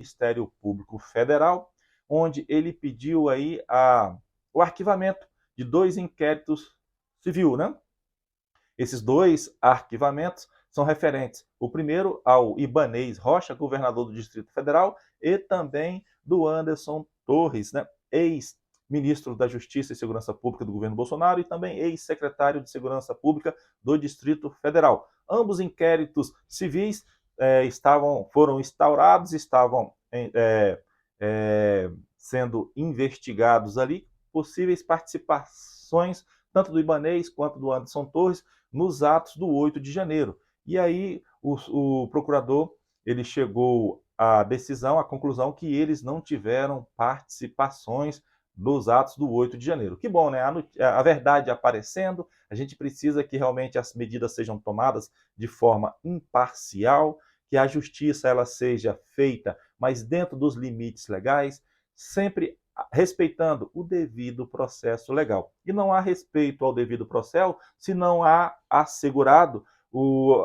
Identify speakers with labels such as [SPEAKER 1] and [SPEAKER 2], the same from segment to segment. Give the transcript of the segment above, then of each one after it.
[SPEAKER 1] Ministério Público Federal, onde ele pediu aí o arquivamento de 2 inquéritos civil, né? Esses 2 arquivamentos são referentes, o primeiro ao Ibanez Rocha, governador do Distrito Federal, e também do Anderson Torres, né? Ex-ministro da Justiça e Segurança Pública do governo Bolsonaro e também ex-secretário de Segurança Pública do Distrito Federal. Ambos inquéritos civis foram instaurados, estavam sendo investigados ali possíveis participações tanto do Ibanez quanto do Anderson Torres nos atos do 8 de janeiro. E aí o procurador ele chegou à decisão, à conclusão que eles não tiveram participações nos atos do 8 de janeiro. Que bom, né? A verdade aparecendo, a gente precisa que realmente as medidas sejam tomadas de forma imparcial, que a justiça ela seja feita, mas dentro dos limites legais, sempre respeitando o devido processo legal. E não há respeito ao devido processo se não há assegurado o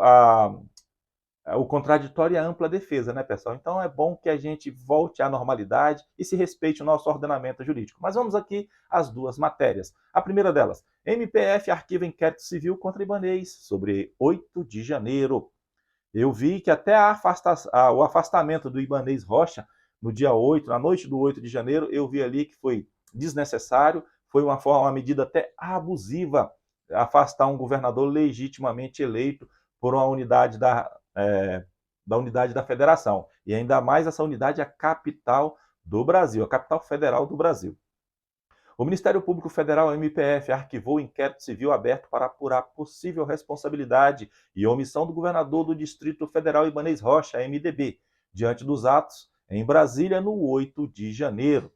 [SPEAKER 1] contraditório e a ampla defesa, né, pessoal? Então é bom que a gente volte à normalidade e se respeite o nosso ordenamento jurídico. Mas vamos aqui às 2 matérias. A primeira delas, MPF arquiva inquérito civil contra Ibanez sobre 8 de janeiro. Eu vi que até o afastamento do Ibanez Rocha no dia 8, na noite do 8 de janeiro, eu vi ali que foi desnecessário, foi uma medida até abusiva, afastar um governador legitimamente eleito por uma unidade da unidade da federação. E ainda mais essa unidade é a capital do Brasil, a capital federal do Brasil. O Ministério Público Federal, MPF, arquivou o inquérito civil aberto para apurar possível responsabilidade e omissão do governador do Distrito Federal Ibanez Rocha, MDB, diante dos atos em Brasília no 8 de janeiro.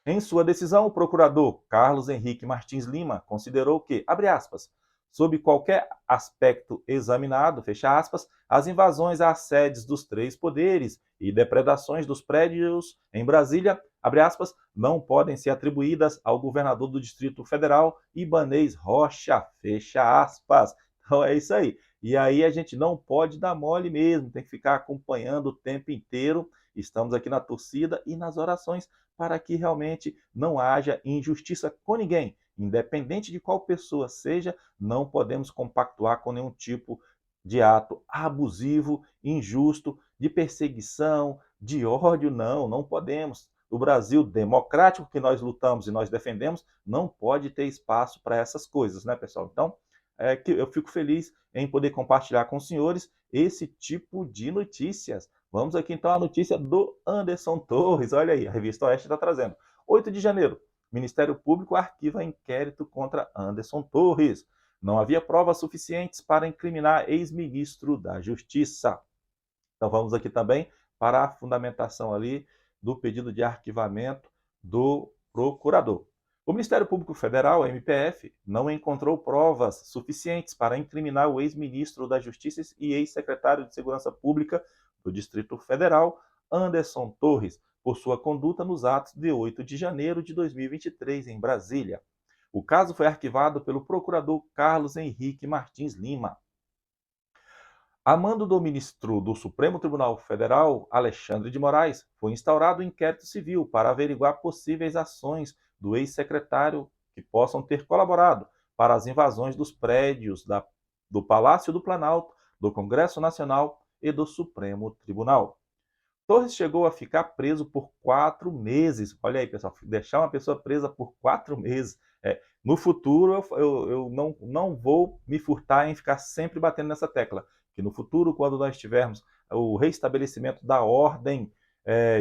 [SPEAKER 1] Em sua decisão, o procurador Carlos Henrique Martins Lima considerou que, abre aspas, sob qualquer aspecto examinado, fecha aspas, as invasões às sedes dos 3 poderes e depredações dos prédios em Brasília, abre aspas, não podem ser atribuídas ao governador do Distrito Federal, Ibanez Rocha, fecha aspas. Então é isso aí. E aí a gente não pode dar mole mesmo, tem que ficar acompanhando o tempo inteiro. Estamos aqui na torcida e nas orações para que realmente não haja injustiça com ninguém. Independente de qual pessoa seja, não podemos compactuar com nenhum tipo de ato abusivo, injusto, de perseguição, de ódio, não podemos. O Brasil democrático que nós lutamos e nós defendemos não pode ter espaço para essas coisas, né, pessoal? Então, que eu fico feliz em poder compartilhar com os senhores esse tipo de notícias. Vamos aqui então à notícia do Anderson Torres. Olha aí, a Revista Oeste está trazendo. 8 de janeiro, Ministério Público arquiva inquérito contra Anderson Torres. Não havia provas suficientes para incriminar ex-ministro da Justiça. Então vamos aqui também para a fundamentação ali do pedido de arquivamento do procurador. O Ministério Público Federal, MPF, não encontrou provas suficientes para incriminar o ex-ministro da Justiça e ex-secretário de Segurança Pública do Distrito Federal, Anderson Torres, por sua conduta nos atos de 8 de janeiro de 2023 em Brasília. O caso foi arquivado pelo procurador Carlos Henrique Martins Lima. A mando do ministro do Supremo Tribunal Federal, Alexandre de Moraes, foi instaurado um inquérito civil para averiguar possíveis ações do ex-secretário que possam ter colaborado para as invasões dos prédios do Palácio do Planalto, do Congresso Nacional e do Supremo Tribunal. Torres chegou a ficar preso por 4 meses. Olha aí, pessoal, deixar uma pessoa presa por 4 meses. No futuro, eu não vou me furtar em ficar sempre batendo nessa tecla. Que no futuro, quando nós tivermos o restabelecimento da ordem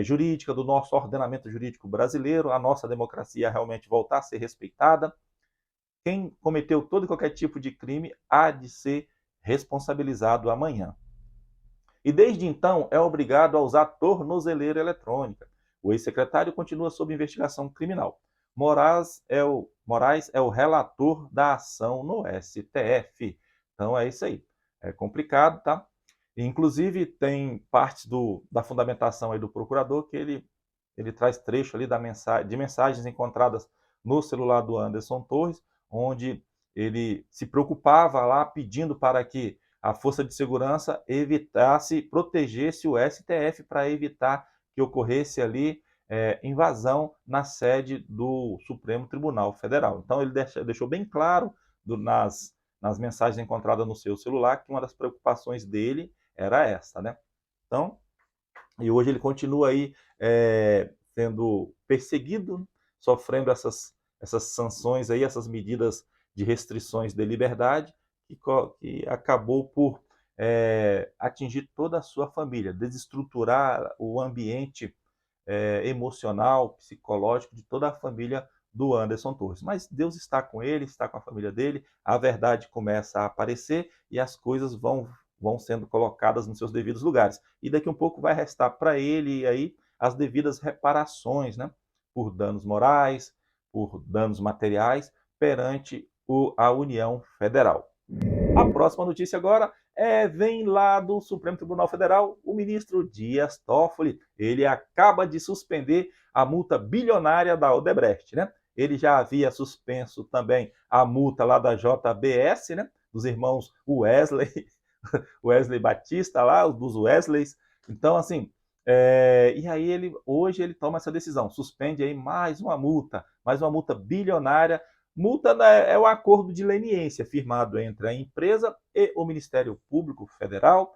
[SPEAKER 1] jurídica, do nosso ordenamento jurídico brasileiro, a nossa democracia realmente voltar a ser respeitada, quem cometeu todo e qualquer tipo de crime há de ser responsabilizado amanhã. E desde então é obrigado a usar tornozeleira eletrônica. O ex-secretário continua sob investigação criminal. Moraes é o relator da ação no STF. Então é isso aí. É complicado, tá? Inclusive tem partes da fundamentação aí do procurador que ele traz trecho ali de mensagens encontradas no celular do Anderson Torres, onde ele se preocupava lá pedindo para que a força de segurança evitasse, protegesse o STF para evitar que ocorresse ali invasão na sede do Supremo Tribunal Federal. Então ele deixou bem claro nas mensagens encontradas no seu celular que uma das preocupações dele era essa, né? Então, e hoje ele continua aí sendo perseguido, sofrendo essas sanções aí, essas medidas de restrições de liberdade, que acabou por atingir toda a sua família, desestruturar o ambiente emocional, psicológico de toda a família do Anderson Torres. Mas Deus está com ele, está com a família dele, a verdade começa a aparecer e as coisas vão sendo colocadas nos seus devidos lugares. E daqui um pouco vai restar para ele aí as devidas reparações, né? Por danos morais, por danos materiais, perante a União Federal. A próxima notícia agora vem lá do Supremo Tribunal Federal, o ministro Dias Toffoli. Ele acaba de suspender a multa bilionária da Odebrecht, né? Ele já havia suspenso também a multa lá da JBS, né? Dos irmãos Wesley Batista lá, dos Wesleys. Então, assim, e aí hoje ele toma essa decisão, suspende aí mais uma multa bilionária. Multa é o acordo de leniência firmado entre a empresa e o Ministério Público Federal,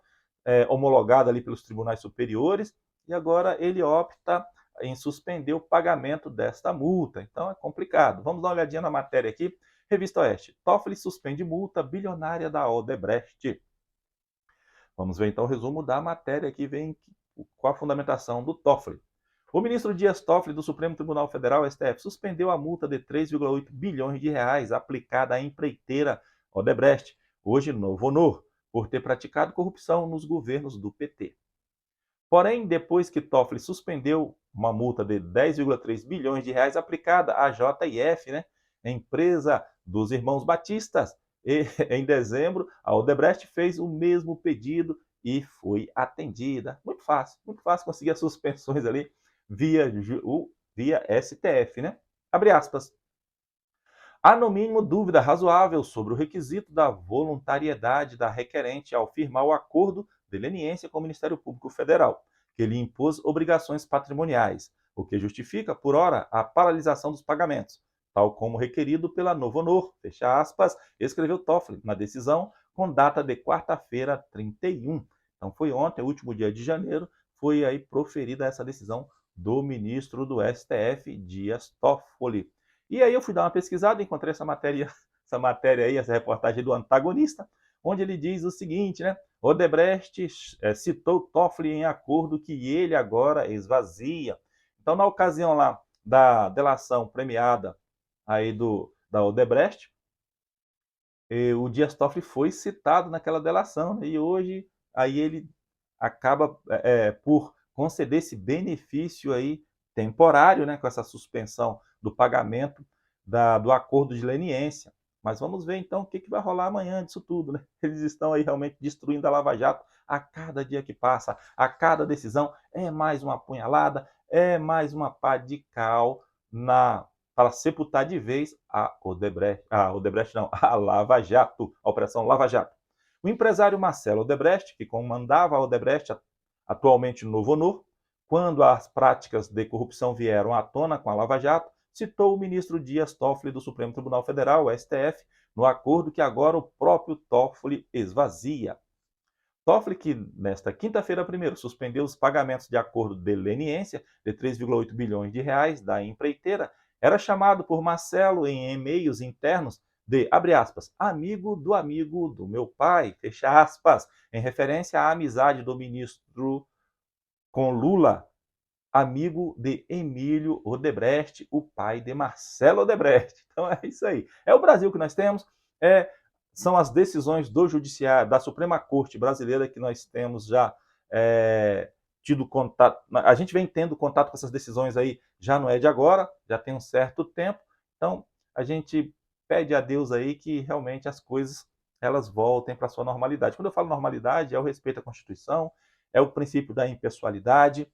[SPEAKER 1] homologado ali pelos tribunais superiores, e agora ele opta em suspender o pagamento desta multa. Então é complicado. Vamos dar uma olhadinha na matéria aqui. Revista Oeste. Toffoli suspende multa bilionária da Odebrecht. Vamos ver então o resumo da matéria que vem com a fundamentação do Toffoli. O ministro Dias Toffoli, do Supremo Tribunal Federal, STF, suspendeu a multa de 3,8 bilhões de reais aplicada à empreiteira Odebrecht, hoje Novo Honor, por ter praticado corrupção nos governos do PT. Porém, depois que Toffoli suspendeu uma multa de 10,3 bilhões de reais aplicada à JIF, né, empresa dos irmãos Batistas, e, em dezembro, a Odebrecht fez o mesmo pedido e foi atendida. Muito fácil conseguir as suspensões ali via STF, né? Abre aspas. Há, no mínimo, dúvida razoável sobre o requisito da voluntariedade da requerente ao firmar o acordo de leniência com o Ministério Público Federal, que lhe impôs obrigações patrimoniais, o que justifica, por ora, a paralisação dos pagamentos, tal como requerido pela Novo Honor, fecha aspas, escreveu Toffoli na decisão com data de quarta-feira, 31. Então foi ontem, o último dia de janeiro, foi aí proferida essa decisão do ministro do STF, Dias Toffoli. E aí eu fui dar uma pesquisada, encontrei essa matéria aí, essa reportagem do Antagonista, onde ele diz o seguinte, né? Odebrecht citou Toffoli em acordo que ele agora esvazia. Então, na ocasião lá da delação premiada aí da Odebrecht, o Dias Toffoli foi citado naquela delação, né? E hoje aí ele acaba por conceder esse benefício aí temporário, né, com essa suspensão do pagamento do acordo de leniência. Mas vamos ver então o que vai rolar amanhã disso tudo, né? Eles estão aí realmente destruindo a Lava Jato a cada dia que passa, a cada decisão é mais uma punhalada, é mais uma pá de cal para sepultar de vez a Odebrecht não, a Lava Jato, a Operação Lava Jato. O empresário Marcelo Odebrecht, que comandava a Odebrecht, atualmente no Novo Honor, quando as práticas de corrupção vieram à tona com a Lava Jato, citou o ministro Dias Toffoli do Supremo Tribunal Federal, o STF, no acordo que agora o próprio Toffoli esvazia. Toffoli, que nesta quinta-feira primeiro suspendeu os pagamentos de acordo de leniência de 3,8 bilhões de reais da empreiteira, era chamado por Marcelo em e-mails internos de, abre aspas, amigo do meu pai, fecha aspas, em referência à amizade do ministro com Lula, amigo de Emílio Odebrecht, o pai de Marcelo Odebrecht. Então é isso aí. É o Brasil que nós temos, são as decisões do Judiciário, da Suprema Corte Brasileira que nós temos já tido contato. A gente vem tendo contato com essas decisões aí, já não é de agora, já tem um certo tempo. Então a gente pede a Deus aí que realmente as coisas elas voltem para a sua normalidade. Quando eu falo normalidade, é o respeito à Constituição, é o princípio da impessoalidade.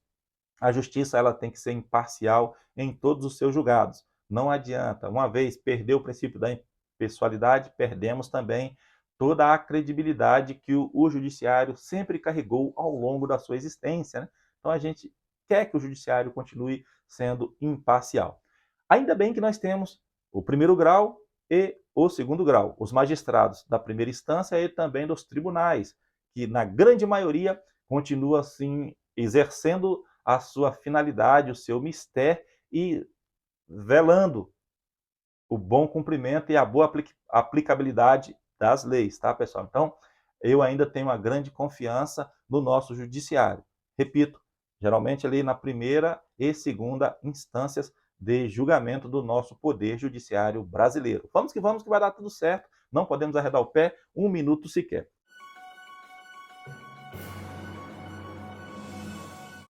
[SPEAKER 1] A justiça ela tem que ser imparcial em todos os seus julgados. Não adianta, uma vez perdeu o princípio da impessoalidade, perdemos também toda a credibilidade que o judiciário sempre carregou ao longo da sua existência, né? Então a gente quer que o judiciário continue sendo imparcial. Ainda bem que nós temos o primeiro grau e o segundo grau, os magistrados da primeira instância e também dos tribunais, que na grande maioria continua assim exercendo a sua finalidade, o seu mistério e velando o bom cumprimento e a boa aplicabilidade das leis, tá, pessoal? Então, eu ainda tenho uma grande confiança no nosso judiciário. Repito, geralmente ali na primeira e segunda instâncias de julgamento do nosso poder judiciário brasileiro. Vamos que vai dar tudo certo, não podemos arredar o pé um minuto sequer.